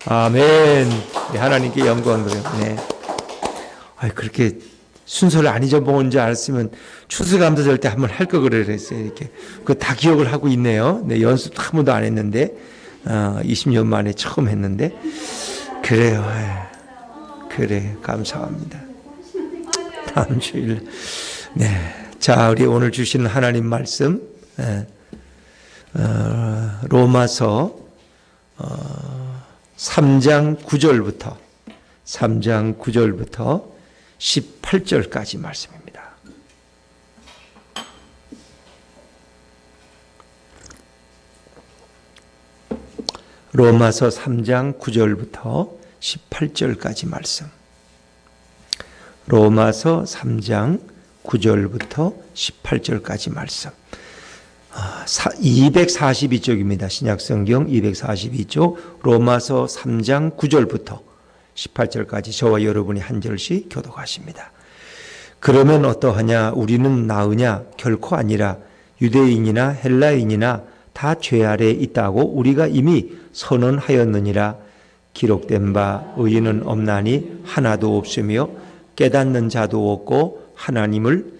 아멘. 네, 하나님께 영광 돌려. 네. 그렇게 순서를 안 잊어먹은 줄 알았으면 추수감사 절 때 한번 할 거 그랬어요. 이렇게 그 다 기억을 하고 있네요. 네, 연습 한 번도 안 했는데 20년 만에 처음 했는데 그래요. 그래, 감사합니다. 다음 주일. 네, 자, 우리 오늘 주시는 하나님 말씀 로마서 3장 9절부터 18절까지 말씀입니다. 로마서 3장 9절부터 18절까지 말씀. 로마서 3장 9절부터 18절까지 말씀. 242쪽입니다. 신약성경 242쪽 로마서 3장 9절부터 18절까지 저와 여러분이 한 절씩 교독하십니다. 그러면 어떠하냐? 우리는 나으냐? 결코 아니라 유대인이나 헬라인이나 다 죄 아래에 있다고 우리가 이미 선언하였느니라. 기록된 바 의인은 없나니 하나도 없으며 깨닫는 자도 없고 하나님을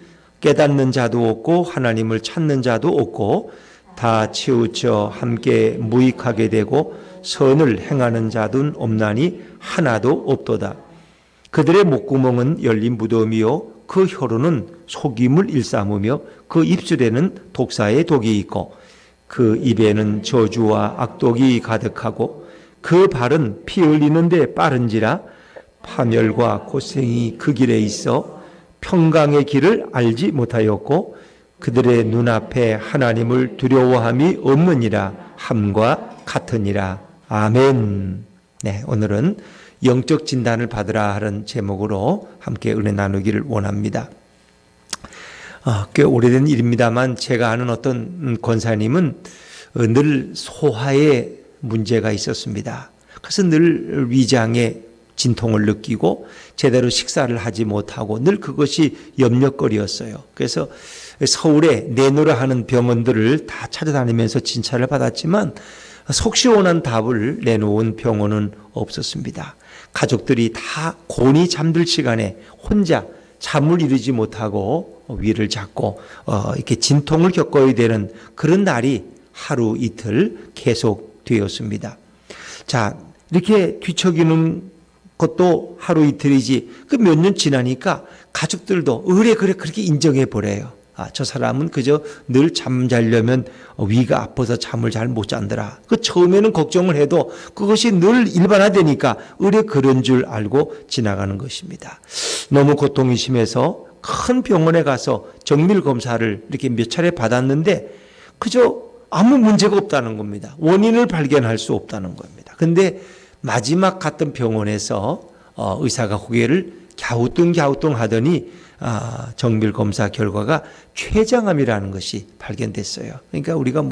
찾는 자도 없고 다 치우쳐 함께 무익하게 되고 선을 행하는 자도 없나니 하나도 없도다. 그들의 목구멍은 열린 무덤이요 그 혀로는 속임을 일삼으며 그 입술에는 독사의 독이 있고 그 입에는 저주와 악독이 가득하고 그 발은 피 흘리는 데 빠른지라. 파멸과 고생이 그 길에 있어 평강의 길을 알지 못하였고 그들의 눈앞에 하나님을 두려워함이 없느니라 함과 같으니라. 아멘. 네, 오늘은 영적 진단을 받으라 하는 제목으로 함께 은혜 나누기를 원합니다. 꽤 오래된 일입니다만 제가 아는 어떤 권사님은 늘 소화에 문제가 있었습니다. 그래서 늘 위장에 진통을 느끼고 제대로 식사를 하지 못하고 늘 그것이 염려거리였어요. 그래서 서울에 내노라 하는 병원들을 다 찾아다니면서 진찰을 받았지만 속 시원한 답을 내놓은 병원은 없었습니다. 가족들이 다 곤히 잠들 시간에 혼자 잠을 이루지 못하고 위를 잡고 이렇게 진통을 겪어야 되는 그런 날이 하루 이틀 계속되었습니다. 자, 이렇게 뒤척이는 것도 하루 이틀이지 그 몇 년 지나니까 가족들도 그래 그렇게 인정해 버려요. 저 사람은 그저 늘 잠자려면 위가 아파서 잠을 잘 못 잔더라. 그 처음에는 걱정을 해도 그것이 늘 일반화되니까 의뢰 그런 줄 알고 지나가는 것입니다. 너무 고통이 심해서 큰 병원에 가서 정밀 검사를 이렇게 몇 차례 받았는데 그저 아무 문제가 없다는 겁니다. 원인을 발견할 수 없다는 겁니다. 근데 마지막 갔던 병원에서 의사가 고개를 갸우뚱 하더니 정밀 검사 결과가 췌장암이라는 것이 발견됐어요. 그러니까 우리가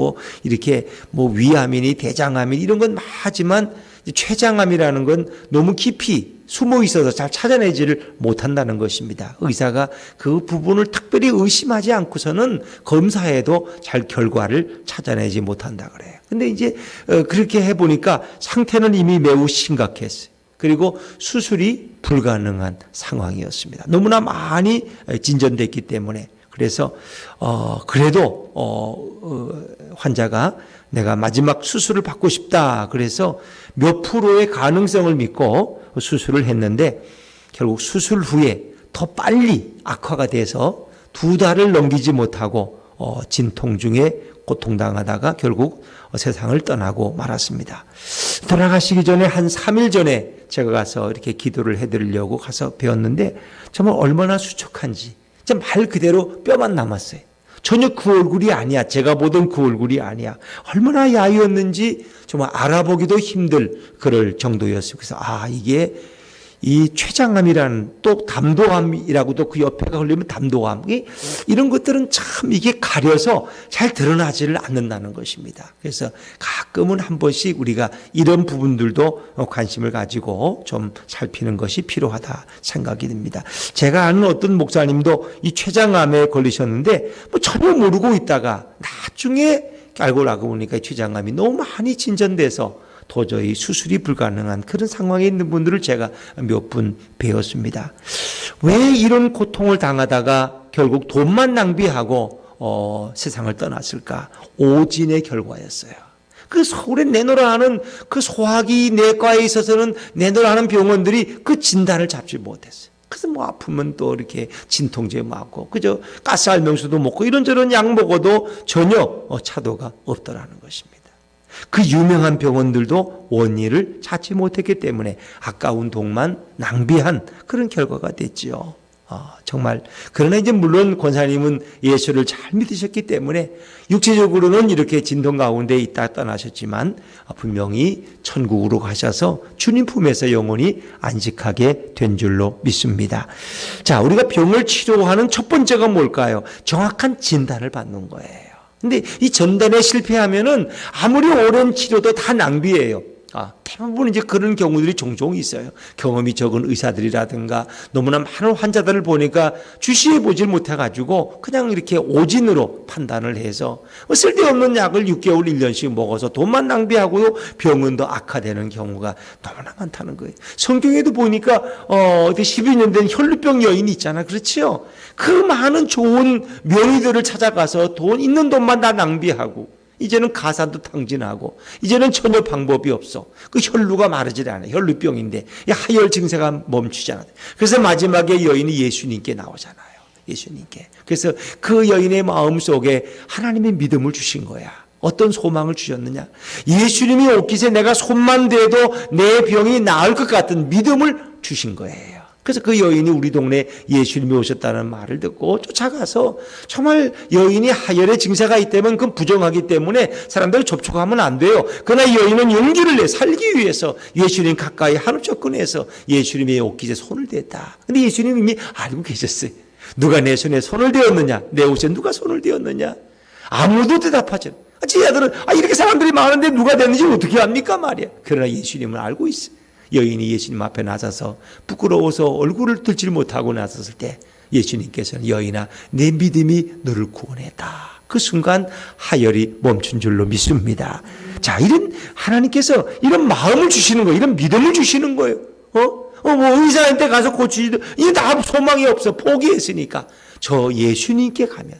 이렇게 위암이니 대장암이니 이런 건 하지만 췌장암이라는 건 너무 깊이 숨어 있어서 잘 찾아내지를 못한다는 것입니다. 의사가 그 부분을 특별히 의심하지 않고서는 검사에도 잘 결과를 찾아내지 못한다 그래요. 근데 이제 그렇게 해보니까 상태는 이미 매우 심각했어요. 그리고 수술이 불가능한 상황이었습니다. 너무나 많이 진전됐기 때문에. 그래서 그래도 환자가 내가 마지막 수술을 받고 싶다. 그래서 몇 프로의 가능성을 믿고 수술을 했는데 결국 수술 후에 더 빨리 악화가 돼서 2달을 넘기지 못하고 진통 중에 고통당하다가 결국 세상을 떠나고 말았습니다. 돌아가시기 전에 한 3일 전에 제가 가서 이렇게 기도를 해드리려고 가서 배웠는데 정말 얼마나 수척한지 말 그대로 뼈만 남았어요. 전혀 그 얼굴이 아니야. 제가 보던 그 얼굴이 아니야. 얼마나 야위었는지 정말 알아보기도 힘들 그럴 정도였어요. 그래서 이게 이 췌장암이라는 또 담도암이라고도 그 옆에가 걸리면 담도암 이런 것들은 참 이게 가려서 잘 드러나지를 않는다는 것입니다. 그래서 가끔은 한 번씩 우리가 이런 부분들도 관심을 가지고 좀 살피는 것이 필요하다 생각이 듭니다. 제가 아는 어떤 목사님도 이 췌장암에 걸리셨는데 전혀 모르고 있다가 나중에 알고 보니까 췌장암이 너무 많이 진전돼서 도저히 수술이 불가능한 그런 상황에 있는 분들을 제가 몇 분 배웠습니다. 왜 이런 고통을 당하다가 결국 돈만 낭비하고 세상을 떠났을까? 오진의 결과였어요. 그 서울에 내놓으라 하는 그 소화기 내과에 있어서는 내놓으라 하는 병원들이 그 진단을 잡지 못했어요. 그래서 뭐 아프면 또 이렇게 진통제 맞고 그저 가스 알명수도 먹고 이런저런 약 먹어도 전혀 차도가 없더라는 것입니다. 그 유명한 병원들도 원인을 찾지 못했기 때문에 아까운 돈만 낭비한 그런 결과가 됐지요. 정말. 그러나 이제 물론 권사님은 예수를 잘 믿으셨기 때문에 육체적으로는 이렇게 진동 가운데 있다 떠나셨지만 분명히 천국으로 가셔서 주님 품에서 영원히 안식하게 된 줄로 믿습니다. 자, 우리가 병을 치료하는 첫 번째가 뭘까요? 정확한 진단을 받는 거예요. 근데 이 전단에 실패하면은 아무리 오랜 치료도 다 낭비예요. 대부분 이제 그런 경우들이 종종 있어요. 경험이 적은 의사들이라든가 너무나 많은 환자들을 보니까 주시해 보질 못해가지고 그냥 이렇게 오진으로 판단을 해서 쓸데없는 약을 6개월, 1년씩 먹어서 돈만 낭비하고 병은 더 악화되는 경우가 너무나 많다는 거예요. 성경에도 보니까 12년 된 혈루병 여인이 있잖아. 그렇지요? 그 많은 좋은 명의들을 찾아가서 돈 있는 돈만 다 낭비하고 이제는 가산도 탕진하고 이제는 전혀 방법이 없어. 그 혈루가 마르질 않아. 혈루병인데 하열 증세가 멈추지 않아. 그래서 마지막에 여인이 예수님께 나오잖아요. 예수님께. 그래서 그 여인의 마음속에 하나님의 믿음을 주신 거야. 어떤 소망을 주셨느냐? 예수님이 오기에 내가 손만 대도 내 병이 나을 것 같은 믿음을 주신 거예요. 그래서 그 여인이 우리 동네에 예수님이 오셨다는 말을 듣고 쫓아가서 정말 여인이 하열의 증세가 있다면 그건 부정하기 때문에 사람들 접촉하면 안 돼요. 그러나 여인은 용기를 내 살기 위해서 예수님 가까이 한우 접근해서 예수님의 옷깃에 손을 댔다. 근데 예수님이 이미 알고 계셨어요. 누가 내 손에 손을 대었느냐? 내 옷에 누가 손을 대었느냐? 아무도 대답하지 않아요. 제자들은 이렇게 사람들이 많은데 누가 됐는지 어떻게 압니까 말이야. 그러나 예수님은 알고 있어요. 여인이 예수님 앞에 나서서 부끄러워서 얼굴을 들지 못하고 나섰을 때 예수님께서는 여인아 내 믿음이 너를 구원했다. 그 순간 하열이 멈춘 줄로 믿습니다. 자, 이런 하나님께서 이런 마음을 주시는 거예요. 이런 믿음을 주시는 거예요. 뭐 의사한테 가서 고치지도 이게 다 소망이 없어. 포기했으니까 저 예수님께 가면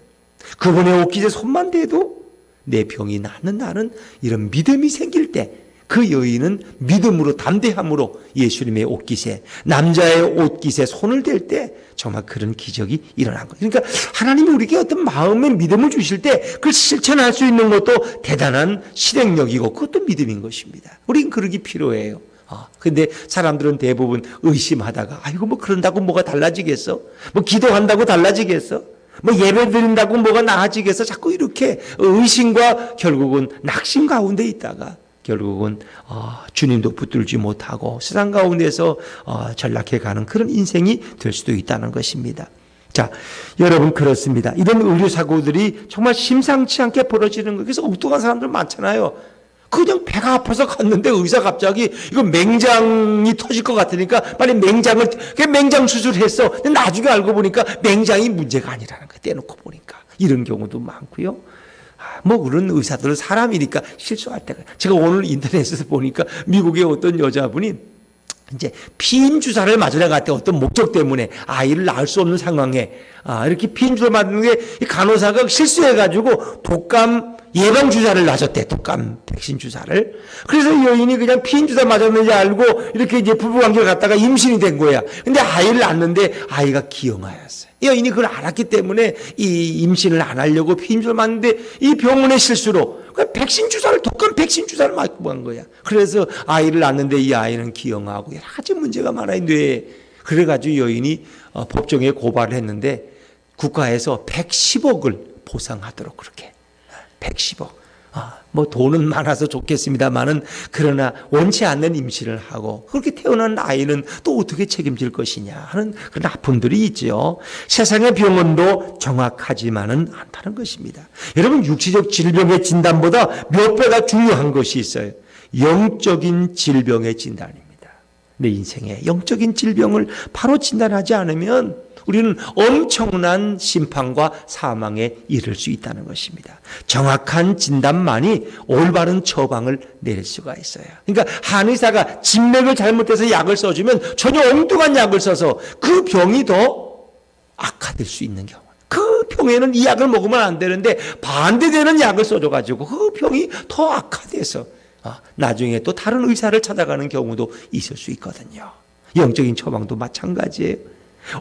그분의 옷깃에 손만 대도 내 병이 낫는다는 이런 믿음이 생길 때 그 여인은 믿음으로 담대함으로 예수님의 옷깃에 남자의 옷깃에 손을 댈 때 정말 그런 기적이 일어난 거예요. 그러니까 하나님이 우리에게 어떤 마음의 믿음을 주실 때 그걸 실천할 수 있는 것도 대단한 실행력이고 그것도 믿음인 것입니다. 우리는 그러기 필요해요. 근데 사람들은 대부분 의심하다가 이거 뭐 그런다고 뭐가 달라지겠어? 뭐 기도한다고 달라지겠어? 뭐 예배 드린다고 뭐가 나아지겠어? 자꾸 이렇게 의심과 결국은 낙심 가운데 있다가 결국은 주님도 붙들지 못하고 세상 가운데서 전락해가는 그런 인생이 될 수도 있다는 것입니다. 자, 여러분 그렇습니다. 이런 의료사고들이 정말 심상치 않게 벌어지는 거예요. 그래서 엉뚱한 사람들 많잖아요. 그냥 배가 아파서 갔는데 의사 갑자기 이거 맹장이 터질 것 같으니까 빨리 맹장 수술했어. 근데 나중에 알고 보니까 맹장이 문제가 아니라는 거예요. 떼놓고 보니까. 이런 경우도 많고요. 뭐 그런 의사들은 사람이니까 실수할 때가. 제가 오늘 인터넷에서 보니까 미국의 어떤 여자분이 이제 피임 주사를 맞으러 갈 때 어떤 목적 때문에 아이를 낳을 수 없는 상황에 이렇게 피임 주사를 맞는데 간호사가 실수해가지고 독감 예방 주사를 놔줬대. 독감 백신 주사를. 그래서 여인이 그냥 피임 주사 맞았는지 알고 이렇게 이제 부부관계를 갖다가 임신이 된 거야. 근데 아이를 낳는데 아이가 기형아였어요. 여인이 그걸 알았기 때문에 이 임신을 안 하려고 피임 주사를 맞는데 이 병원의 실수로 백신 주사를 독감 백신 주사를 맞고 간 거야. 그래서 아이를 낳는데 이 아이는 기형아하고 여러 가지 문제가 많아요. 뇌에. 그래가지고 여인이 법정에 고발을 했는데 국가에서 110억을 보상하도록 그렇게. 110억. 뭐 돈은 많아서 좋겠습니다만은 그러나 원치 않는 임신을 하고 그렇게 태어난 아이는 또 어떻게 책임질 것이냐 하는 그런 아픔들이 있죠. 세상의 병원도 정확하지만은 않다는 것입니다. 여러분 육체적 질병의 진단보다 몇 배가 중요한 것이 있어요. 영적인 질병의 진단입니다. 내 인생에 영적인 질병을 바로 진단하지 않으면 우리는 엄청난 심판과 사망에 이를 수 있다는 것입니다. 정확한 진단만이 올바른 처방을 내릴 수가 있어요. 그러니까 한의사가 진맥을 잘못해서 약을 써주면 전혀 엉뚱한 약을 써서 그 병이 더 악화될 수 있는 경우, 그 병에는 이 약을 먹으면 안 되는데 반대되는 약을 써줘가지고 그 병이 더 악화돼서 나중에 또 다른 의사를 찾아가는 경우도 있을 수 있거든요. 영적인 처방도 마찬가지예요.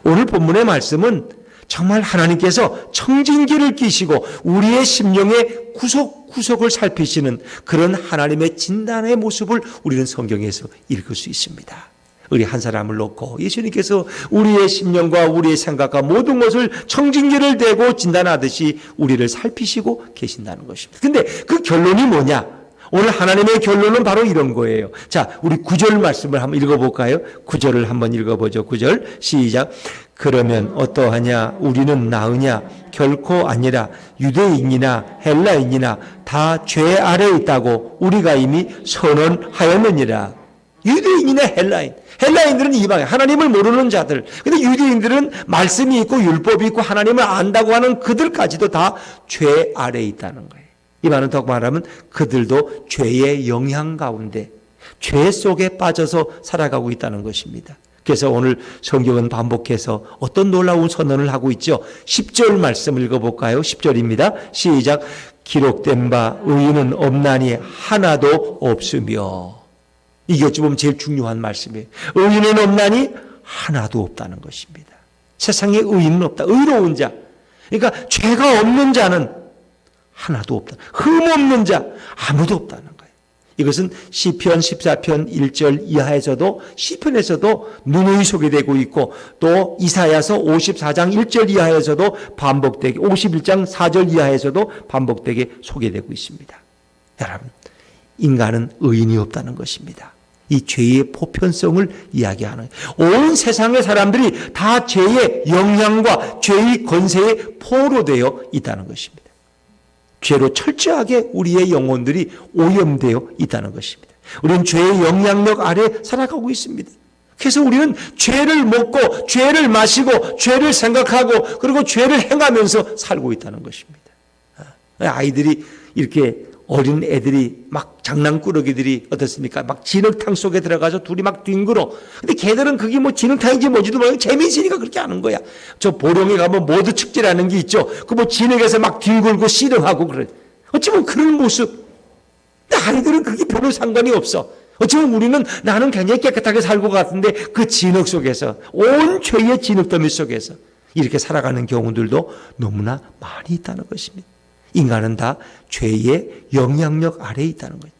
오늘 본문의 말씀은 정말 하나님께서 청진기를 끼시고 우리의 심령의 구석구석을 살피시는 그런 하나님의 진단의 모습을 우리는 성경에서 읽을 수 있습니다. 우리 한 사람을 놓고 예수님께서 우리의 심령과 우리의 생각과 모든 것을 청진기를 대고 진단하듯이 우리를 살피시고 계신다는 것입니다. 근데 그 결론이 뭐냐? 오늘 하나님의 결론은 바로 이런 거예요. 자, 우리 9절 말씀을 한번 읽어볼까요? 9절을 한번 읽어보죠. 9절 시작. 그러면 어떠하냐? 우리는 나으냐? 결코 아니라 유대인이나 헬라인이나 다 죄 아래에 있다고 우리가 이미 선언하였느니라. 유대인이나 헬라인들은 이방인, 하나님을 모르는 자들. 근데 유대인들은 말씀이 있고 율법이 있고 하나님을 안다고 하는 그들까지도 다 죄 아래에 있다는 거예요. 이 말은 더 말하면 그들도 죄의 영향 가운데 죄 속에 빠져서 살아가고 있다는 것입니다. 그래서 오늘 성경은 반복해서 어떤 놀라운 선언을 하고 있죠. 10절 말씀 읽어볼까요? 10절입니다. 시작. 기록된 바 의인은 없나니 하나도 없으며. 이게 어찌 보면 제일 중요한 말씀이에요. 의인은 없나니 하나도 없다는 것입니다. 세상에 의인은 없다. 의로운 자. 그러니까 죄가 없는 자는 하나도 없다. 흠 없는 자 아무도 없다는 거예요. 이것은 시편 14편 1절 이하에서도 시편에서도 누누이 소개되고 있고 또 이사야서 54장 1절 이하에서도 반복되게 51장 4절 이하에서도 반복되게 소개되고 있습니다. 여러분, 인간은 의인이 없다는 것입니다. 이 죄의 보편성을 이야기하는 온 세상의 사람들이 다 죄의 영향과 죄의 권세에 포로되어 있다는 것입니다. 죄로 철저하게 우리의 영혼들이 오염되어 있다는 것입니다. 우리는 죄의 영향력 아래 살아가고 있습니다. 그래서 우리는 죄를 먹고 죄를 마시고 죄를 생각하고 그리고 죄를 행하면서 살고 있다는 것입니다. 아이들이 이렇게 어린 애들이 막 장난꾸러기들이 어떻습니까? 막 진흙탕 속에 들어가서 둘이 막 뒹굴어. 근데 걔들은 그게 뭐 진흙탕인지 뭔지도 모르고 재미있으니까 그렇게 하는 거야. 저 보령에 가면 모두 축제라는 게 있죠. 그 뭐 진흙에서 막 뒹굴고 씨름하고 그래. 어찌보면 그런 모습. 근데 아이들은 그게 별로 상관이 없어. 어찌보면 우리는 나는 굉장히 깨끗하게 살고 같은데 그 진흙 속에서 온 죄의 진흙더미 속에서 이렇게 살아가는 경우들도 너무나 많이 있다는 것입니다. 인간은 다 죄의 영향력 아래에 있다는 거예요.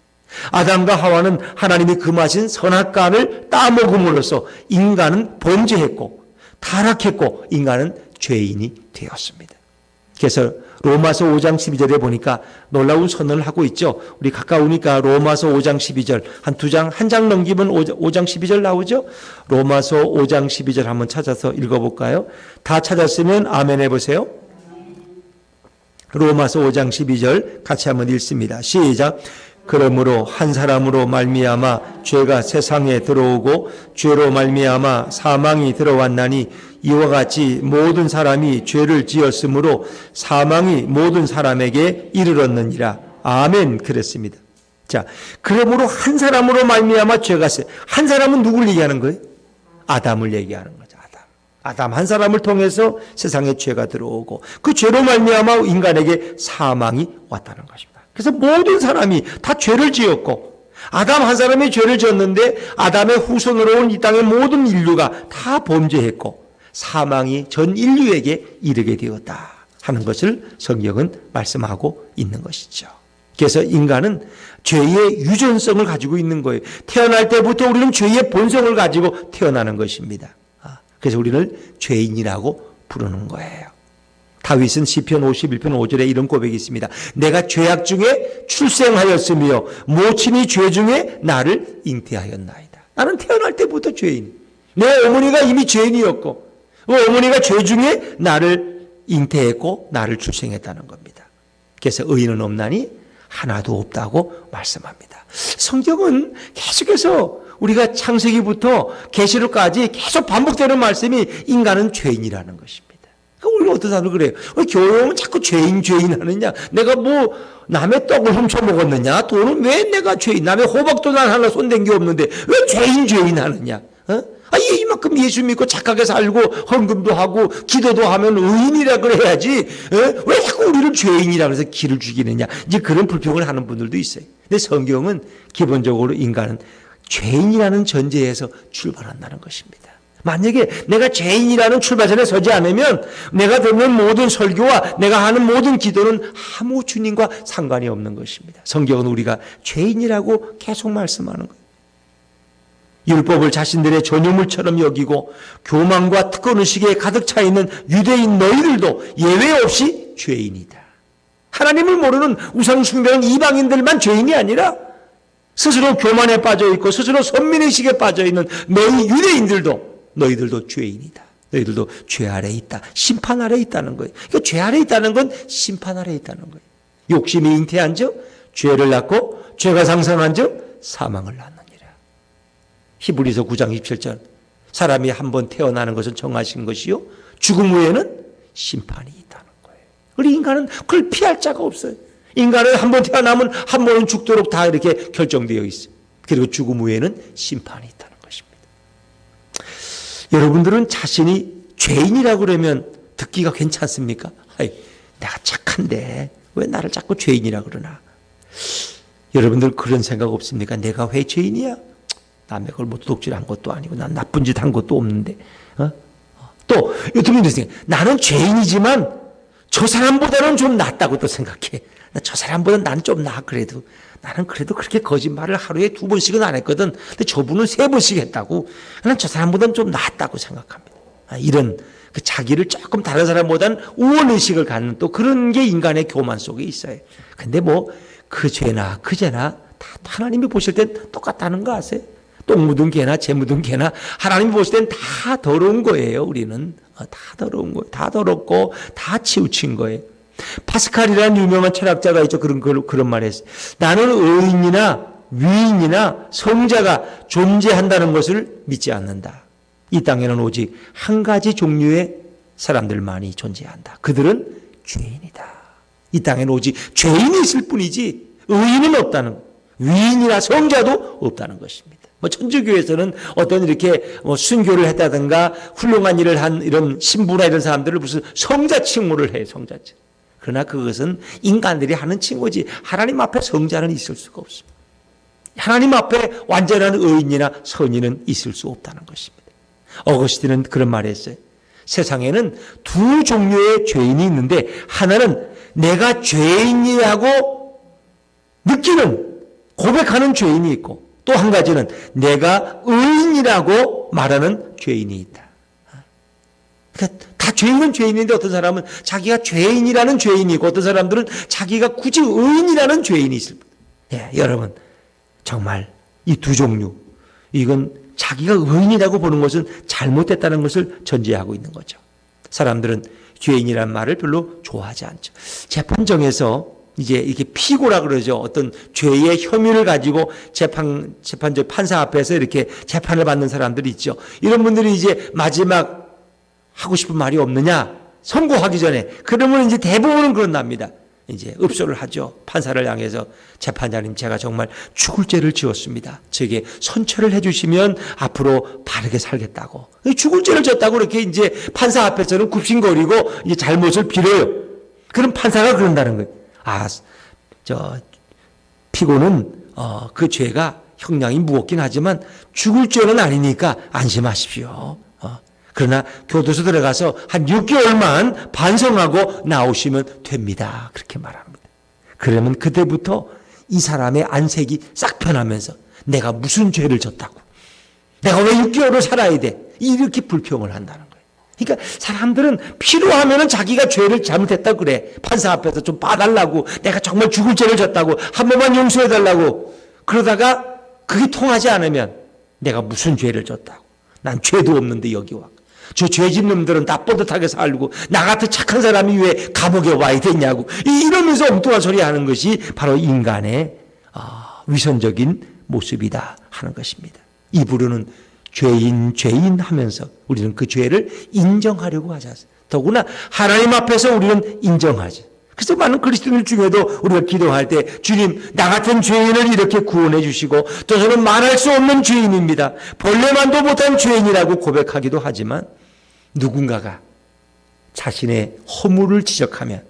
아담과 하와는 하나님이 금하신 선악과를 따먹음으로써 인간은 범죄했고 타락했고 인간은 죄인이 되었습니다. 그래서 로마서 5장 12절에 보니까 놀라운 선언을 하고 있죠. 우리 가까우니까 로마서 5장 12절 한 장 넘기면 5장 12절 나오죠. 로마서 5장 12절 한번 찾아서 읽어볼까요? 다 찾았으면 아멘 해보세요. 로마서 5장 12절 같이 한번 읽습니다. 시작. 그러므로 한 사람으로 말미암아 죄가 세상에 들어오고 죄로 말미암아 사망이 들어왔나니 이와 같이 모든 사람이 죄를 지었으므로 사망이 모든 사람에게 이르렀느니라. 아멘. 그랬습니다. 자, 그러므로 한 사람으로 말미암아 죄가 한 사람은 누구를 얘기하는 거예요? 아담을 얘기하는 거예요. 아담 한 사람을 통해서 세상에 죄가 들어오고 그 죄로 말미암아 인간에게 사망이 왔다는 것입니다. 그래서 모든 사람이 다 죄를 지었고 아담 한 사람이 죄를 지었는데 아담의 후손으로 온 이 땅의 모든 인류가 다 범죄했고 사망이 전 인류에게 이르게 되었다 하는 것을 성경은 말씀하고 있는 것이죠. 그래서 인간은 죄의 유전성을 가지고 있는 거예요. 태어날 때부터 우리는 죄의 본성을 가지고 태어나는 것입니다. 그래서 우리를 죄인이라고 부르는 거예요. 다윗은 시편 51편 5절에 이런 고백이 있습니다. 내가 죄악 중에 출생하였으며 모친이 죄 중에 나를 잉태하였나이다. 나는 태어날 때부터 죄인. 내 어머니가 이미 죄인이었고 어머니가 죄 중에 나를 잉태했고 나를 출생했다는 겁니다. 그래서 의인은 없나니 하나도 없다고 말씀합니다. 성경은 계속해서 우리가 창세기부터 계시록까지 계속 반복되는 말씀이 인간은 죄인이라는 것입니다. 우리는 어떤 사람들 그래요. 교회는 자꾸 죄인 하느냐. 내가 뭐 남의 떡을 훔쳐 먹었느냐. 돈은 왜 내가 죄인. 남의 호박도 난 하나 손댄 게 없는데 왜 죄인 하느냐. 이만큼 예수 믿고 착하게 살고 헌금도 하고 기도도 하면 의인이라 그래야지. 왜 자꾸 우리를 죄인이라 그래서 기를 죽이느냐. 이제 그런 불평을 하는 분들도 있어요. 근데 성경은 기본적으로 인간은 죄인이라는 전제에서 출발한다는 것입니다. 만약에 내가 죄인이라는 출발선에 서지 않으면 내가 듣는 모든 설교와 내가 하는 모든 기도는 아무 주님과 상관이 없는 것입니다. 성경은 우리가 죄인이라고 계속 말씀하는 거예요. 율법을 자신들의 전유물처럼 여기고 교만과 특권의식에 가득 차 있는 유대인 너희들도 예외 없이 죄인이다. 하나님을 모르는 우상숭배는 이방인들만 죄인이 아니라 스스로 교만에 빠져 있고 스스로 선민의식에 빠져 있는 너희 유대인들도 너희들도 죄인이다. 너희들도 죄 아래 있다. 심판 아래 있다는 거예요. 그러니까 죄 아래 있다는 건 심판 아래 있다는 거예요. 욕심이 잉태한 즉 죄를 낳고 죄가 상상한 즉 사망을 낳느니라. 히브리서 9장 27절 사람이 한 번 태어나는 것은 정하신 것이요 죽음 후에는 심판이 있다는 거예요. 우리 인간은 그걸 피할 자가 없어요. 인간은 한 번 태어나면 한 번은 죽도록 다 이렇게 결정되어 있어요. 그리고 죽음 후에는 심판이 있다는 것입니다. 여러분들은 자신이 죄인이라고 그러면 듣기가 괜찮습니까? 내가 착한데 왜 나를 자꾸 죄인이라고 그러나? 여러분들 그런 생각 없습니까? 내가 왜 죄인이야? 남의 걸 뭐 도둑질한 것도 아니고 난 나쁜 짓 한 것도 없는데 또 어떤 분들이 생각해. 나는 죄인이지만 저 사람보다는 좀 낫다고 또 생각해. 저 사람보다는 난 좀 나아. 그래도 나는 그래도 그렇게 거짓말을 하루에 2번씩은 안 했거든. 근데 저분은 3번씩 했다고. 난 저 사람보다는 좀 낫다고 생각합니다. 이런 그 자기를 조금 다른 사람보다는 우월의식을 갖는 또 그런 게 인간의 교만 속에 있어요. 근데 뭐 그 죄나 그 죄나 다 하나님이 보실 땐 똑같다는 거 아세요? 똥 묻은 개나 재 묻은 개나 하나님이 보실 땐 다 더러운 거예요. 우리는 다 더러운 거예요. 다 더럽고 다 치우친 거예요. 파스칼이라는 유명한 철학자가 있죠. 그런 말을 했어요. 나는 의인이나 위인이나 성자가 존재한다는 것을 믿지 않는다. 이 땅에는 오직 한 가지 종류의 사람들만이 존재한다. 그들은 죄인이다. 이 땅에는 오직 죄인이 있을 뿐이지 의인은 없다는 것. 위인이나 성자도 없다는 것입니다. 천주교에서는 어떤 이렇게 순교를 했다든가 훌륭한 일을 한 이런 신부나 이런 사람들을 무슨 성자 칭호를 해요. 성자 칭호. 그러나 그것은 인간들이 하는 칭호지 하나님 앞에 성자는 있을 수가 없습니다. 하나님 앞에 완전한 의인이나 선인은 있을 수 없다는 것입니다. 어거스틴은 그런 말을 했어요. 세상에는 두 종류의 죄인이 있는데 하나는 내가 죄인이라고 느끼는 고백하는 죄인이 있고 또 한 가지는 내가 의인이라고 말하는 죄인이 있다. 그러니까 다 죄인은 죄인인데 어떤 사람은 자기가 죄인이라는 죄인이고 어떤 사람들은 자기가 굳이 의인이라는 죄인이 있을 뿐. 여러분 정말 이 두 종류 이건 자기가 의인이라고 보는 것은 잘못됐다는 것을 전제하고 있는 거죠. 사람들은 죄인이라는 말을 별로 좋아하지 않죠. 재판정에서 이제 이렇게 피고라 그러죠. 어떤 죄의 혐의를 가지고 판사 앞에서 이렇게 재판을 받는 사람들이 있죠. 이런 분들이 이제 마지막 하고 싶은 말이 없느냐? 선고하기 전에. 그러면 이제 대부분은 그런답니다. 이제 읍소를 하죠. 판사를 향해서 재판장님 제가 정말 죽을 죄를 지었습니다. 저에게 선처를 해주시면 앞으로 바르게 살겠다고. 죽을 죄를 졌다고 이렇게 이제 판사 앞에서는 굽신거리고 이제 잘못을 빌어요. 그럼 판사가 그런다는 거예요. 피고는 그 죄가 형량이 무겁긴 하지만 죽을 죄는 아니니까 안심하십시오. 그러나 교도소 들어가서 한 6개월만 반성하고 나오시면 됩니다. 그렇게 말합니다. 그러면 그때부터 이 사람의 안색이 싹 변하면서 내가 무슨 죄를 졌다고 내가 왜 6개월을 살아야 돼 이렇게 불평을 한다는 거예요. 그러니까 사람들은 필요하면 자기가 죄를 잘못했다고 그래. 판사 앞에서 좀 봐달라고 내가 정말 죽을 죄를 졌다고 한 번만 용서해달라고 그러다가 그게 통하지 않으면 내가 무슨 죄를 졌다고 난 죄도 없는데 여기 와. 저 죄진 놈들은 다 뻗듯하게 살고 나 같은 착한 사람이 왜 감옥에 와야 되냐고 이러면서 엉뚱한 소리 하는 것이 바로 인간의 위선적인 모습이다 하는 것입니다. 입으로는 죄인 하면서 우리는 그 죄를 인정하려고 하지 않습니다. 더구나 하나님 앞에서 우리는 인정하지. 그래서 많은 그리스도인들 중에도 우리가 기도할 때 주님 나 같은 죄인을 이렇게 구원해 주시고 또 저는 말할 수 없는 죄인입니다. 벌레만도 못한 죄인이라고 고백하기도 하지만 누군가가 자신의 허물을 지적하면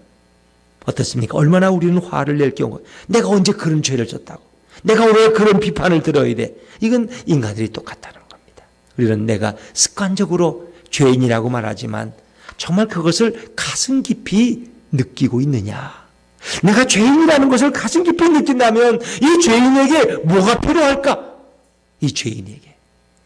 어떻습니까? 얼마나 우리는 화를 낼 경우 내가 언제 그런 죄를 졌다고 내가 왜 그런 비판을 들어야 돼? 이건 인간들이 똑같다는 겁니다. 우리는 내가 습관적으로 죄인이라고 말하지만 정말 그것을 가슴 깊이 느끼고 있느냐? 내가 죄인이라는 것을 가슴 깊이 느낀다면 이 죄인에게 뭐가 필요할까? 이 죄인에게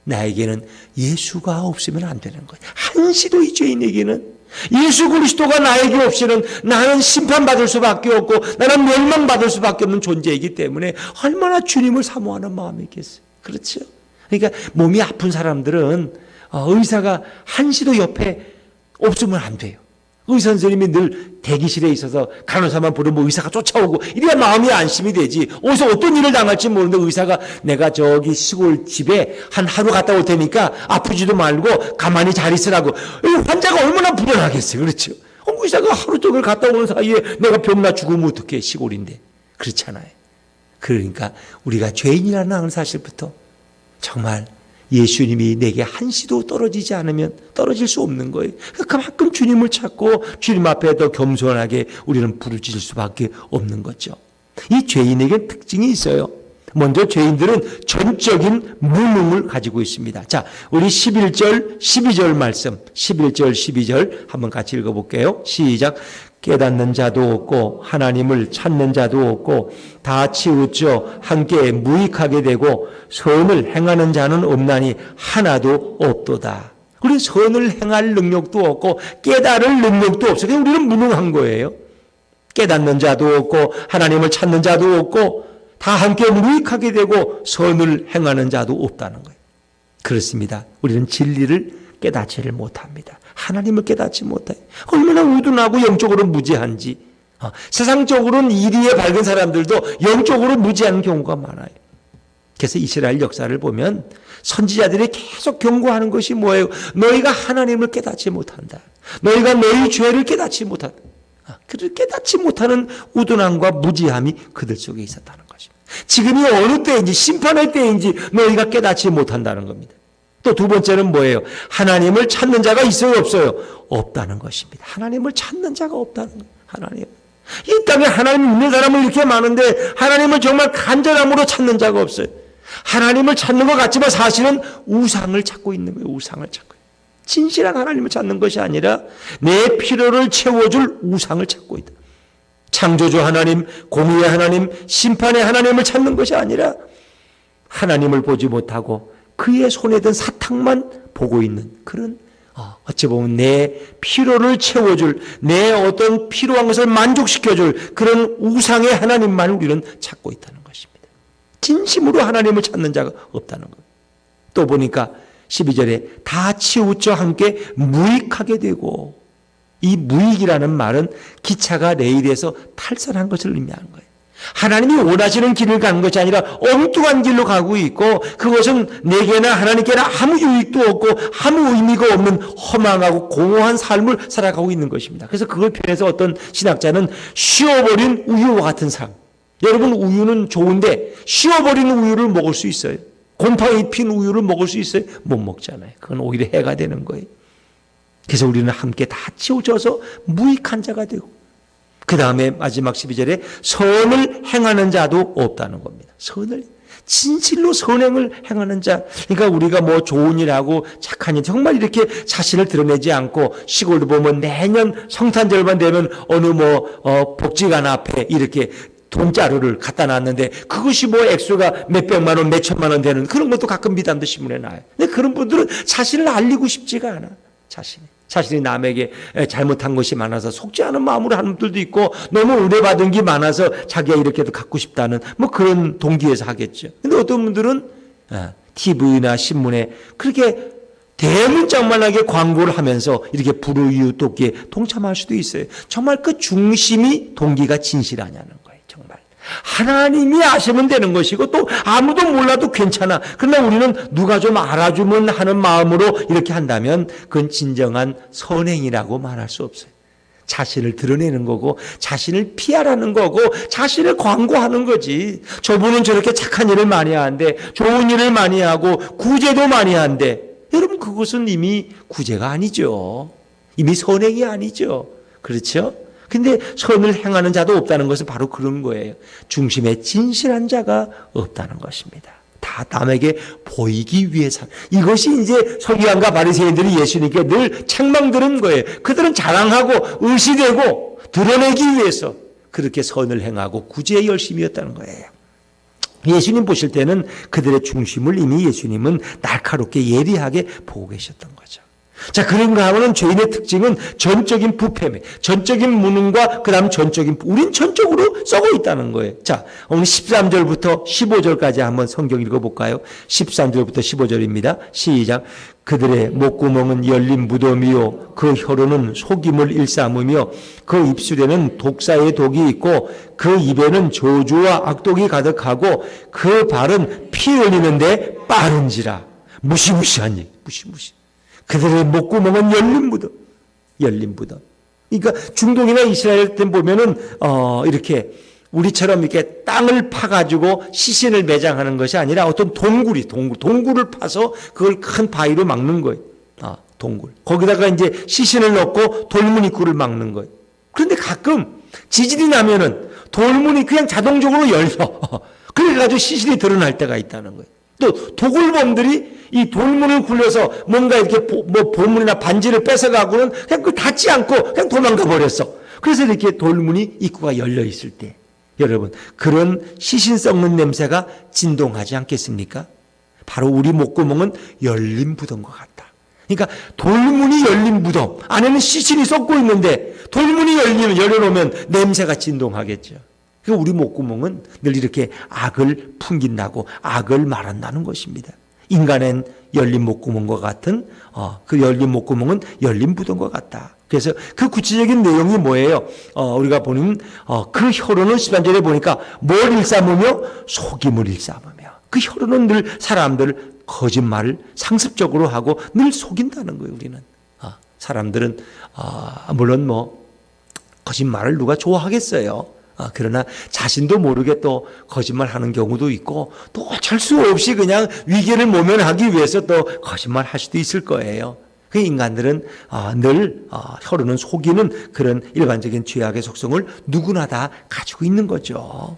나에게는 예수가 없으면 안 되는 거예요. 한시도 이 죄인에게는 예수 그리스도가 나에게 없이는 나는 심판받을 수밖에 없고 나는 멸망받을 수밖에 없는 존재이기 때문에 얼마나 주님을 사모하는 마음이 있겠어요. 그렇죠? 그러니까 몸이 아픈 사람들은 의사가 한시도 옆에 없으면 안 돼요. 의사 선생님이 늘 대기실에 있어서 간호사만 부르면 의사가 쫓아오고 이래야 마음이 안심이 되지. 어디서 어떤 일을 당할지 모르는데 의사가 내가 저기 시골 집에 한 하루 갔다 올 테니까 아프지도 말고 가만히 잘 있으라고. 환자가 얼마나 불안하겠어요. 그렇죠? 의사가 하루 종일 갔다 오는 사이에 내가 병나 죽으면 어떡해. 시골인데. 그렇잖아요. 그러니까 우리가 죄인이라는 사실부터 정말 예수님이 내게 한시도 떨어지지 않으면 떨어질 수 없는 거예요. 그만큼 주님을 찾고 주님 앞에 더 겸손하게 우리는 부르짖을 수밖에 없는 거죠. 이 죄인에게 특징이 있어요. 먼저 죄인들은 전적인 무능을 가지고 있습니다. 자, 우리 11절, 12절 말씀, 11절, 12절 한번 같이 읽어볼게요. 시작. 깨닫는 자도 없고 하나님을 찾는 자도 없고 다 치우쳐 함께 무익하게 되고 선을 행하는 자는 없나니 하나도 없도다. 우리 선을 행할 능력도 없고 깨달을 능력도 없어요. 우리는 무능한 거예요. 깨닫는 자도 없고 하나님을 찾는 자도 없고 다 함께 무익하게 되고 선을 행하는 자도 없다는 거예요. 그렇습니다. 우리는 진리를 깨닫지를 못합니다. 하나님을 깨닫지 못해요. 얼마나 우둔하고 영적으로 무지한지. 세상적으로는 이리에 밝은 사람들도 영적으로 무지한 경우가 많아요. 그래서 이스라엘 역사를 보면 선지자들이 계속 경고하는 것이 뭐예요? 너희가 하나님을 깨닫지 못한다. 너희가 너희 죄를 깨닫지 못한다. 그를 깨닫지 못하는 우둔함과 무지함이 그들 속에 있었다는 것입니다. 지금이 어느 때인지 심판의 때인지 너희가 깨닫지 못한다는 겁니다. 또 두 번째는 뭐예요? 하나님을 찾는 자가 있어요, 없어요? 없다는 것입니다. 하나님을 찾는 자가 없다는 거예요. 하나님. 이 땅에 하나님 있는 사람은 이렇게 많은데 하나님을 정말 간절함으로 찾는 자가 없어요. 하나님을 찾는 것 같지만 사실은 우상을 찾고 있는 거예요. 우상을 찾고. 진실한 하나님을 찾는 것이 아니라 내 필요를 채워줄 우상을 찾고 있다. 창조주 하나님, 공의의 하나님, 심판의 하나님을 찾는 것이 아니라 하나님을 보지 못하고 그의 손에 든 사탕만 보고 있는 그런 어찌 보면 내 필요를 채워줄 내 어떤 필요한 것을 만족시켜줄 그런 우상의 하나님만 우리는 찾고 있다는 것입니다. 진심으로 하나님을 찾는 자가 없다는 것. 또 보니까 12절에 다 치우쳐 함께 무익하게 되고 이 무익이라는 말은 기차가 레일에서 탈선한 것을 의미하는 거예요. 하나님이 원하시는 길을 가는 것이 아니라 엉뚱한 길로 가고 있고 그것은 내게나 하나님께나 아무 유익도 없고 아무 의미가 없는 허망하고 공허한 삶을 살아가고 있는 것입니다. 그래서 그걸 표현해서 어떤 신학자는 쉬어버린 우유와 같은 삶. 여러분 우유는 좋은데 쉬어버린 우유를 먹을 수 있어요? 곰팡이 핀 우유를 먹을 수 있어요? 못 먹잖아요. 그건 오히려 해가 되는 거예요. 그래서 우리는 함께 다 치우쳐서 무익한 자가 되고 그 다음에 마지막 12절에 선을 행하는 자도 없다는 겁니다. 선을 진실로 선행을 행하는 자. 그러니까 우리가 뭐 좋은 일하고 착한 일 정말 이렇게 자신을 드러내지 않고 시골도 보면 매년 성탄절만 되면 어느 복지관 앞에 이렇게 돈자루를 갖다 놨는데 그것이 뭐 액수가 몇백만 원, 몇천만 원 되는 그런 것도 가끔 미담도 신문에 나와요. 근데 그런 분들은 자신을 알리고 싶지가 않아. 자신이 남에게 잘못한 것이 많아서 속지 않은 마음으로 하는 분들도 있고 너무 은혜받은 게 많아서 자기가 이렇게도 갖고 싶다는 뭐 그런 동기에서 하겠죠. 근데 어떤 분들은 TV나 신문에 그렇게 대문짝만하게 광고를 하면서 이렇게 불우이웃 돕기에 동참할 수도 있어요. 정말 그 중심이 동기가 진실하냐는 거예요. 정말 하나님이 아시면 되는 것이고 또 아무도 몰라도 괜찮아. 그러나 우리는 누가 좀 알아주면 하는 마음으로 이렇게 한다면 그건 진정한 선행이라고 말할 수 없어요. 자신을 드러내는 거고 자신을 피하라는 거고 자신을 광고하는 거지. 저분은 저렇게 착한 일을 많이 하는데 좋은 일을 많이 하고 구제도 많이 하는데 여러분 그것은 이미 구제가 아니죠. 이미 선행이 아니죠. 그렇죠? 근데 선을 행하는 자도 없다는 것은 바로 그런 거예요. 중심에 진실한 자가 없다는 것입니다. 다 남에게 보이기 위해서. 이것이 이제 서기관과 바리새인들이 예수님께 늘 책망 들은 거예요. 그들은 자랑하고 의시되고 드러내기 위해서 그렇게 선을 행하고 구제에 열심이었다는 거예요. 예수님 보실 때는 그들의 중심을 이미 예수님은 날카롭게 예리하게 보고 계셨던 거죠. 자, 그런가 하면 죄인의 특징은 전적인 부패매, 전적인 무능과 그 다음 우린 전적으로 썩어 있다는 거예요. 자, 오늘 13절부터 15절까지 한번 성경 읽어볼까요? 13절부터 15절입니다. 시작. 그들의 목구멍은 열린 무덤이요 그 혀로는 속임을 일삼으며 그 입술에는 독사의 독이 있고 그 입에는 저주와 악독이 가득하고 그 발은 피 흘리는데 빠른지라. 무시무시한 일, 무시무시. 그들의 목구멍은 열린 무덤. 그러니까 중동이나 이스라엘 때 보면은 이렇게 우리처럼 이렇게 땅을 파가지고 시신을 매장하는 것이 아니라 어떤 동굴을 파서 그걸 큰 바위로 막는 거예요. 동굴. 거기다가 이제 시신을 넣고 돌무늬굴을 막는 거예요. 그런데 가끔 지진이 나면은 돌문이 그냥 자동적으로 열려. 그래가지고 시신이 드러날 때가 있다는 거예요. 또 도굴범들이 이 돌문을 굴려서 뭔가 이렇게 보물이나 반지를 뺏어가고는 그냥 그 닫지 않고 그냥 도망가 버렸어. 그래서 이렇게 돌문이 입구가 열려 있을 때 여러분 그런 시신 썩는 냄새가 진동하지 않겠습니까? 바로 우리 목구멍은 열린 무덤과 같다. 그러니까 돌문이 열린 무덤 안에는 시신이 썩고 있는데 돌문이 열려놓으면 냄새가 진동하겠죠. 그러니까 우리 목구멍은 늘 이렇게 악을 풍긴다고 악을 말한다는 것입니다. 인간은 열린 목구멍과 같은 그 열린 목구멍은 열린 무덤과 같다. 그래서 그 구체적인 내용이 뭐예요? 우리가 보는 그 혀로는 13절에 보니까 뭘 일삼으며 속임을 일삼으며 그 혀로는 늘 사람들을 거짓말을 상습적으로 하고 늘 속인다는 거예요. 우리는 사람들은 물론 거짓말을 누가 좋아하겠어요. 그러나 자신도 모르게 또 거짓말하는 경우도 있고 또 어쩔 수 없이 그냥 위기를 모면하기 위해서 또 거짓말할 수도 있을 거예요. 그 인간들은 늘 혀로는 속이는 그런 일반적인 죄악의 속성을 누구나 다 가지고 있는 거죠.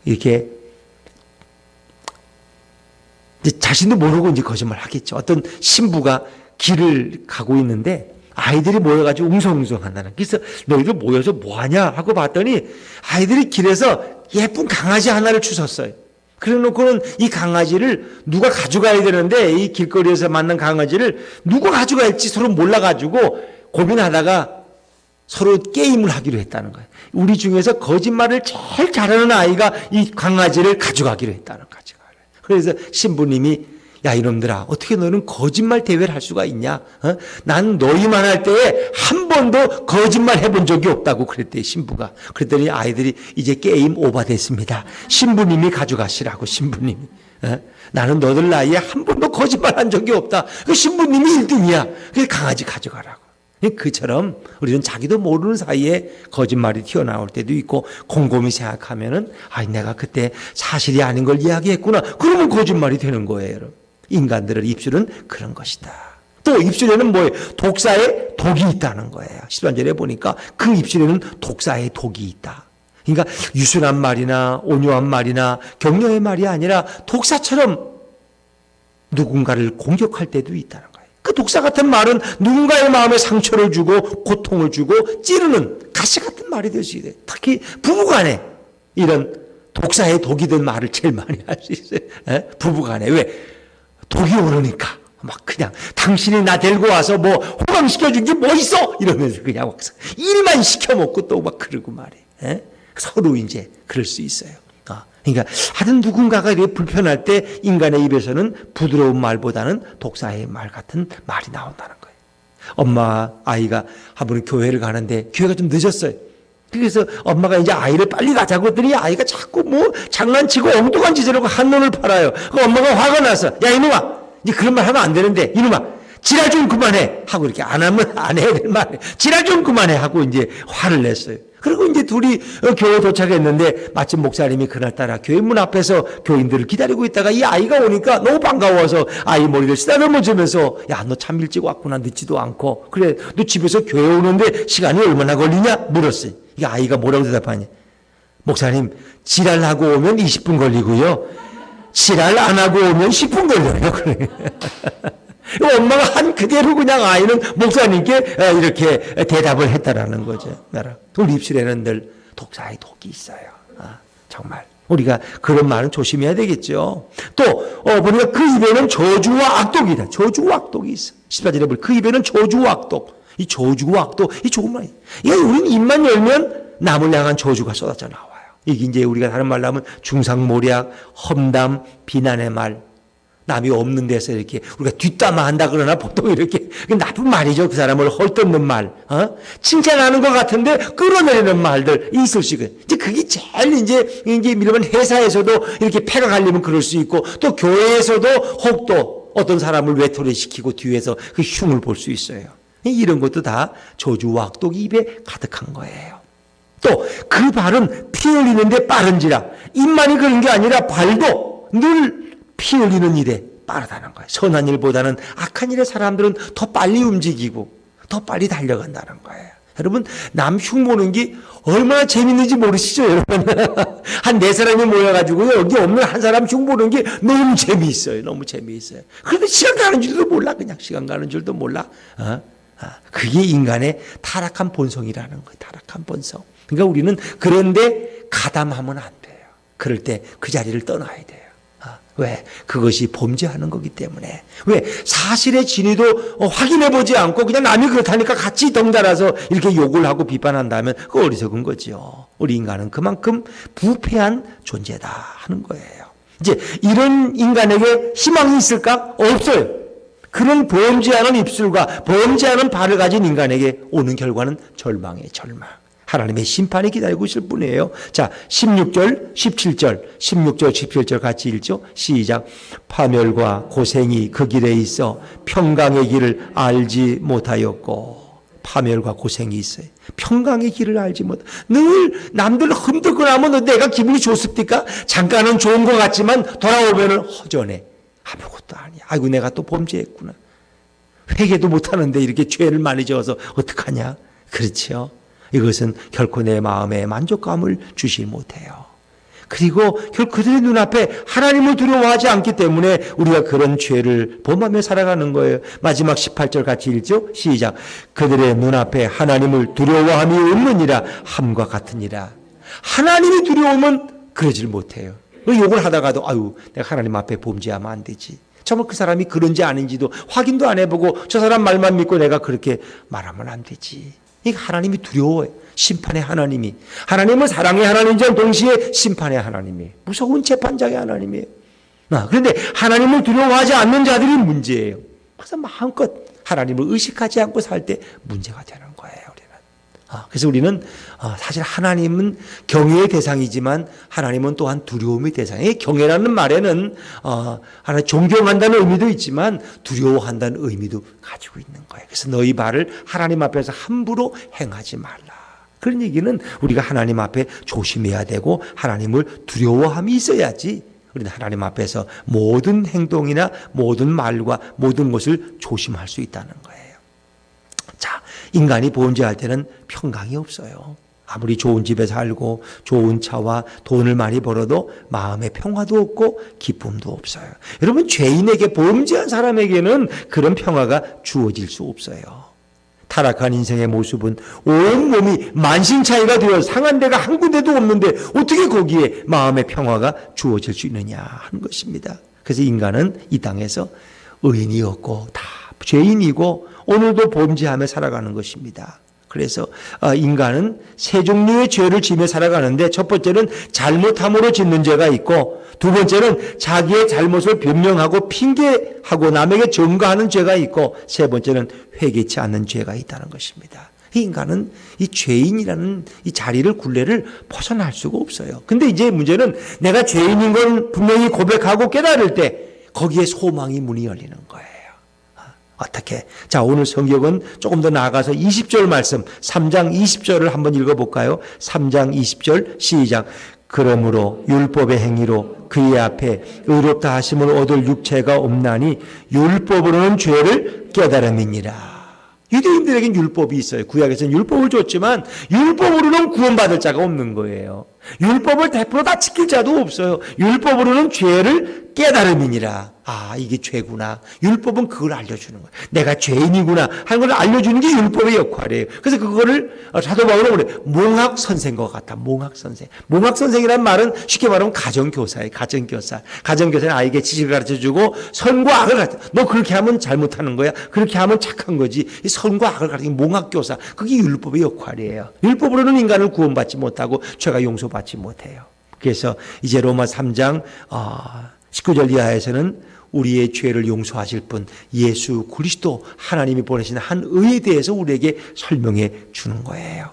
이렇게 자신도 모르고 이제 거짓말 하겠죠. 어떤 신부가 길을 가고 있는데 아이들이 모여가지고 웅성웅성 한다는. 그래서 너희들 모여서 뭐하냐 하고 봤더니 아이들이 길에서 예쁜 강아지 하나를 주웠어요. 그래 놓고는 이 강아지를 누가 가져가야 되는데 이 길거리에서 만난 강아지를 누가 가져갈지 서로 몰라가지고 고민하다가 서로 게임을 하기로 했다는 거예요. 우리 중에서 거짓말을 제일 잘하는 아이가 이 강아지를 가져가기로 했다는 거죠. 그래서 신부님이 야 이놈들아 어떻게 너는 거짓말 대회를 할 수가 있냐? 난 너희만 할 때에 한 번도 거짓말 해본 적이 없다고 그랬대요. 신부가. 그랬더니 아이들이 이제 게임 오버됐습니다. 신부님이 가져가시라고. 신부님이. 나는 너들 나이에 한 번도 거짓말 한 적이 없다. 그 신부님이 1등이야. 그래서 강아지 가져가라고. 그처럼 우리는 자기도 모르는 사이에 거짓말이 튀어나올 때도 있고 곰곰이 생각하면은 내가 그때 사실이 아닌 걸 이야기했구나. 그러면 거짓말이 되는 거예요. 여러분. 인간들의 입술은 그런 것이다. 또 입술에는 뭐예요? 독사의 독이 있다는 거예요. 13절에 보니까 그 입술에는 독사의 독이 있다. 그러니까 유순한 말이나 온유한 말이나 격려의 말이 아니라 독사처럼 누군가를 공격할 때도 있다는 거예요. 그 독사 같은 말은 누군가의 마음에 상처를 주고 고통을 주고 찌르는 가시 같은 말이 될 수 있어요. 특히 부부간에 이런 독사의 독이 든 말을 제일 많이 할 수 있어요. 부부간에. 왜? 독이 오르니까 막 그냥 당신이 나 데리고 와서 뭐 호강시켜준 게 뭐 있어? 이러면서 그냥 막 일만 시켜먹고 또 막 그러고 말이에요. 서로 이제 그럴 수 있어요. 그러니까 하여튼 누군가가 이렇게 불편할 때 인간의 입에서는 부드러운 말보다는 독사의 말 같은 말이 나온다는 거예요. 엄마 아이가 한 번은 교회를 가는데 교회가 좀 늦었어요. 그래서 엄마가 이제 아이를 빨리 가자고 했더니 아이가 자꾸 뭐 장난치고 엉뚱한 짓을 하고 한눈을 팔아요. 그 엄마가 화가 나서 야 이놈아 이제 그런 말 하면 안 되는데 이놈아 지랄 좀 그만해 하고 이렇게 안 하면 안 해야 될 말 지랄 좀 그만해 하고 이제 화를 냈어요. 그리고 이제 둘이 교회 도착했는데 마침 목사님이 그날따라 교회 문 앞에서 교인들을 기다리고 있다가 이 아이가 오니까 너무 반가워서 아이 머리를 쓰다듬어 주면서 야 너 참 일찍 왔구나 늦지도 않고 그래 너 집에서 교회 오는데 시간이 얼마나 걸리냐 물었어요. 이 아이가 뭐라고 대답하냐 목사님 지랄하고 오면 20분 걸리고요 지랄 안 하고 오면 10분 걸려요. 그래. 엄마가 한 그대로 그냥 아이는 목사님께 이렇게 대답을 했다라는 거죠. 우리 입술에는 늘 독사의 독이 있어요. 정말 우리가 그런 말은 조심해야 되겠죠. 또 보니까 그 입에는 저주와 악독이다. 저주와 악독이 있어. 14절에 보면 그 입에는 저주와 악독. 이 저주와 악독 이 좋은 말이에요. 이게 우리는 입만 열면 남을 향한 저주가 쏟아져 나와요. 이게 이제 우리가 다른 말로 하면 중상모략, 험담, 비난의 말. 남이 없는 데서 이렇게 우리가 뒷담화한다 그러나 보통 이렇게 나쁜 말이죠. 그 사람을 헐뜯는 말, 칭찬하는 것 같은데 끌어내리는 말들 있을 수 있고 이제 그게 제일 이제 이러면 회사에서도 이렇게 패가 갈리면 그럴 수 있고 또 교회에서도 혹도 어떤 사람을 외톨이시키고 뒤에서 그 흉을 볼 수 있어요. 이런 것도 다 저주와 악독이 입에 가득한 거예요. 또 그 발은 피 흘리는데 빠른지라 입만이 그런 게 아니라 발도 늘 피 흘리는 일에 빠르다는 거예요. 선한 일보다는 악한 일에 사람들은 더 빨리 움직이고 더 빨리 달려간다는 거예요. 여러분 남 흉 보는 게 얼마나 재밌는지 모르시죠 여러분. 한 4사람이 모여가지고 여기 없는 한 사람 흉 보는 게 너무 재미있어요. 너무 재미있어요. 그런데 시간 가는 줄도 몰라. 그냥 시간 가는 줄도 몰라. 그게 인간의 타락한 본성이라는 거예요. 타락한 본성. 그러니까 우리는 그런데 가담하면 안 돼요. 그럴 때 그 자리를 떠나야 돼요. 왜? 그것이 범죄하는 거기 때문에. 왜? 사실의 진위도 확인해보지 않고 그냥 남이 그렇다니까 같이 덩달아서 이렇게 욕을 하고 비판한다면 그거 어리석은 거죠. 우리 인간은 그만큼 부패한 존재다 하는 거예요. 이제 이런 인간에게 희망이 있을까? 없어요. 그런 범죄하는 입술과 범죄하는 발을 가진 인간에게 오는 결과는 절망이에요. 절망. 하나님의 심판이 기다리고 있을 뿐이에요. 자, 16절, 17절, 16절, 17절 같이 읽죠. 시작. 파멸과 고생이 그 길에 있어 평강의 길을 알지 못하였고. 파멸과 고생이 있어요. 평강의 길을 알지 못. 늘 남들 흠들고 나면 내가 기분이 좋습니까? 잠깐은 좋은 것 같지만 돌아오면 허전해. 아무것도 아니야. 아이고 내가 또 범죄했구나. 회개도 못하는데 이렇게 죄를 많이 지어서 어떡하냐. 그렇죠. 이것은 결코 내 마음에 만족감을 주지 못해요. 그리고 결국 그들의 눈앞에 하나님을 두려워하지 않기 때문에 우리가 그런 죄를 범하며 살아가는 거예요. 마지막 18절 같이 읽죠. 시작. 그들의 눈앞에 하나님을 두려워함이 없느니라 함과 같으니라. 하나님이 두려우면 그러질 못해요. 욕을 하다가도 아유 내가 하나님 앞에 범죄하면 안 되지. 정말 그 사람이 그런지 아닌지도 확인도 안 해보고 저 사람 말만 믿고 내가 그렇게 말하면 안 되지. 이게 하나님이 두려워요. 심판의 하나님이. 하나님은 사랑의 하나님이지만 동시에 심판의 하나님이에요. 무서운 재판장의 하나님이에요. 그런데 하나님을 두려워하지 않는 자들이 문제예요. 그래서 마음껏 하나님을 의식하지 않고 살 때 문제가 되는 거예요. 우리는. 그래서 우리는 사실 하나님은 경외의 대상이지만 하나님은 또한 두려움의 대상이에요. 경외라는 말에는 하나님 존경한다는 의미도 있지만 두려워한다는 의미도 가지고 있는 거예요. 그래서 너희 발을 하나님 앞에서 함부로 행하지 말라. 그런 얘기는 우리가 하나님 앞에 조심해야 되고 하나님을 두려워함이 있어야지 우리는 하나님 앞에서 모든 행동이나 모든 말과 모든 것을 조심할 수 있다는 거예요. 자, 인간이 범죄할 때는 평강이 없어요. 아무리 좋은 집에 살고 좋은 차와 돈을 많이 벌어도 마음의 평화도 없고 기쁨도 없어요. 여러분 죄인에게 범죄한 사람에게는 그런 평화가 주어질 수 없어요. 타락한 인생의 모습은 온몸이 만신창이가 되어 상한 데가 한 군데도 없는데 어떻게 거기에 마음의 평화가 주어질 수 있느냐 하는 것입니다. 그래서 인간은 이 땅에서 의인이 없고 다 죄인이고 오늘도 범죄하며 살아가는 것입니다. 그래서 인간은 세 종류의 죄를 지며 살아가는데 첫 번째는 잘못함으로 짓는 죄가 있고 두 번째는 자기의 잘못을 변명하고 핑계하고 남에게 전가하는 죄가 있고 세 번째는 회개치 않는 죄가 있다는 것입니다. 이 인간은 이 죄인이라는 이 자리를 굴레를 벗어날 수가 없어요. 근데 이제 문제는 내가 죄인인 건 분명히 고백하고 깨달을 때 거기에 소망이 문이 열리는 거예요. 어떻게? 자, 오늘 성경은 조금 더 나아가서 20절 말씀 3장 20절을 한번 읽어볼까요? 3장 20절 시작. 그러므로 율법의 행위로 그의 앞에 의롭다 하심을 얻을 육체가 없나니 율법으로는 죄를 깨달음이니라. 유대인들에겐 율법이 있어요. 구약에서는 율법을 줬지만 율법으로는 구원받을 자가 없는 거예요. 율법을 100% 다 지킬 자도 없어요. 율법으로는 죄를 깨달음이니라. 아, 이게 죄구나. 율법은 그걸 알려주는 거예요. 내가 죄인이구나 하는 걸 알려주는 게 율법의 역할이에요. 그래서 그거를 사도 바울은 그래 몽학 선생과 같다. 몽학 선생. 몽학 선생이란 말은 쉽게 말하면 가정교사예요. 가정교사. 가정교사는 아이에게 지식을 가르쳐주고 선과 악을 가르쳐. 너 그렇게 하면 잘못하는 거야. 그렇게 하면 착한 거지. 이 선과 악을 가르치는 몽학교사. 그게 율법의 역할이에요. 율법으로는 인간을 구원받지 못하고 죄가 용서받지 못해요. 그래서 이제 로마 3장 19절 이하에서는 우리의 죄를 용서하실 분 예수 그리스도 하나님이 보내신 한 의에 대해서 우리에게 설명해 주는 거예요.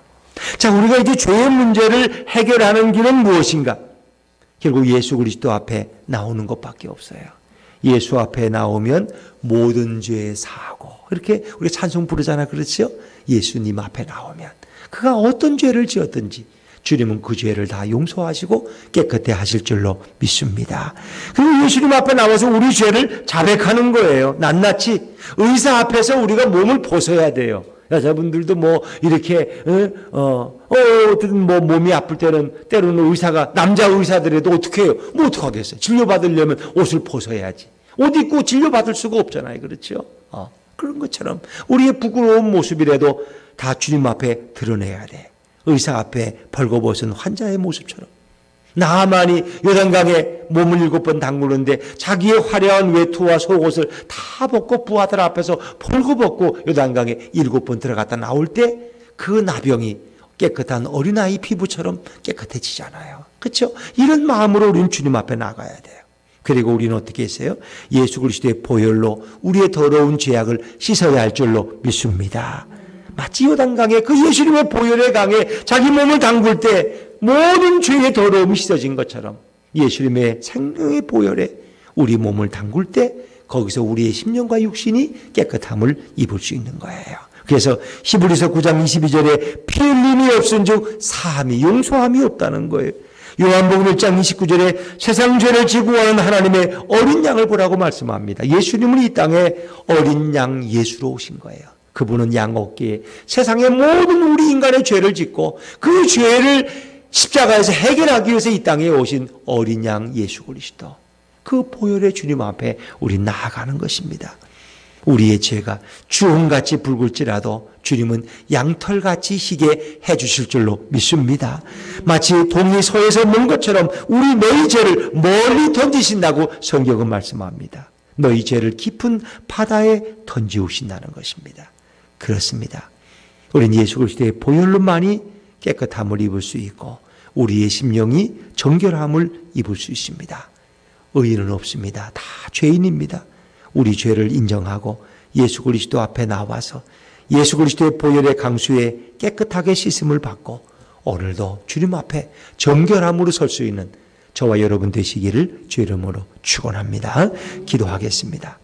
자, 우리가 이제 죄의 문제를 해결하는 길은 무엇인가? 결국 예수 그리스도 앞에 나오는 것밖에 없어요. 예수 앞에 나오면 모든 죄의 사하고, 이렇게 우리 찬송 부르잖아, 그렇죠? 예수님 앞에 나오면 그가 어떤 죄를 지었든지 주님은 그 죄를 다 용서하시고 깨끗해 하실 줄로 믿습니다. 그리고 예수님 앞에 나와서 우리 죄를 자백하는 거예요. 낱낱이 의사 앞에서 우리가 몸을 벗어야 돼요. 여자분들도 뭐 이렇게 어떤 뭐 몸이 아플 때로는 의사가 남자 의사들에도 어떻게 해요? 뭐 어떻게 하겠어요? 진료받으려면 옷을 벗어야지. 옷 입고 진료받을 수가 없잖아요. 그렇죠? 그런 것처럼 우리의 부끄러운 모습이라도 다 주님 앞에 드러내야 돼. 의사 앞에 벌거벗은 환자의 모습처럼. 나아만이 요단강에 몸을 7번 담그는데 자기의 화려한 외투와 속옷을 다 벗고 부하들 앞에서 벌거벗고 요단강에 7번 들어갔다 나올 때 그 나병이 깨끗한 어린아이 피부처럼 깨끗해지잖아요. 그렇죠? 이런 마음으로 우리는 주님 앞에 나가야 돼요. 그리고 우리는 어떻게 했어요? 예수 그리스도의 보혈로 우리의 더러운 죄악을 씻어야 할 줄로 믿습니다. 마치 요단강에 그 예수님의 보혈의 강에 자기 몸을 담글 때 모든 죄의 더러움이 씻어진 것처럼 예수님의 생명의 보혈에 우리 몸을 담글 때 거기서 우리의 심령과 육신이 깨끗함을 입을 수 있는 거예요. 그래서 히브리서 9장 22절에 피 흘림이 없은즉 사함이 용서함이 없다는 거예요. 요한복음 1장 29절에 세상 죄를 지고 오는 하나님의 어린 양을 보라고 말씀합니다. 예수님은 이 땅에 어린 양 예수로 오신 거예요. 그분은 양 어깨에 세상의 모든 우리 인간의 죄를 짓고 그 죄를 십자가에서 해결하기 위해서 이 땅에 오신 어린 양 예수 그리스도. 그 보혈의 주님 앞에 우리 나아가는 것입니다. 우리의 죄가 주홍같이 붉을지라도 주님은 양털같이 희게 해주실 줄로 믿습니다. 마치 동이 서에서 먼 것처럼 우리 너희 죄를 멀리 던지신다고 성경은 말씀합니다. 너희 죄를 깊은 바다에 던지우신다는 것입니다. 그렇습니다. 우리는 예수 그리스도의 보혈로만이 깨끗함을 입을 수 있고 우리의 심령이 정결함을 입을 수 있습니다. 의인은 없습니다. 다 죄인입니다. 우리 죄를 인정하고 예수 그리스도 앞에 나와서 예수 그리스도의 보혈의 강수에 깨끗하게 씻음을 받고 오늘도 주님 앞에 정결함으로 설 수 있는 저와 여러분 되시기를 주의 이름으로 축원합니다. 기도하겠습니다.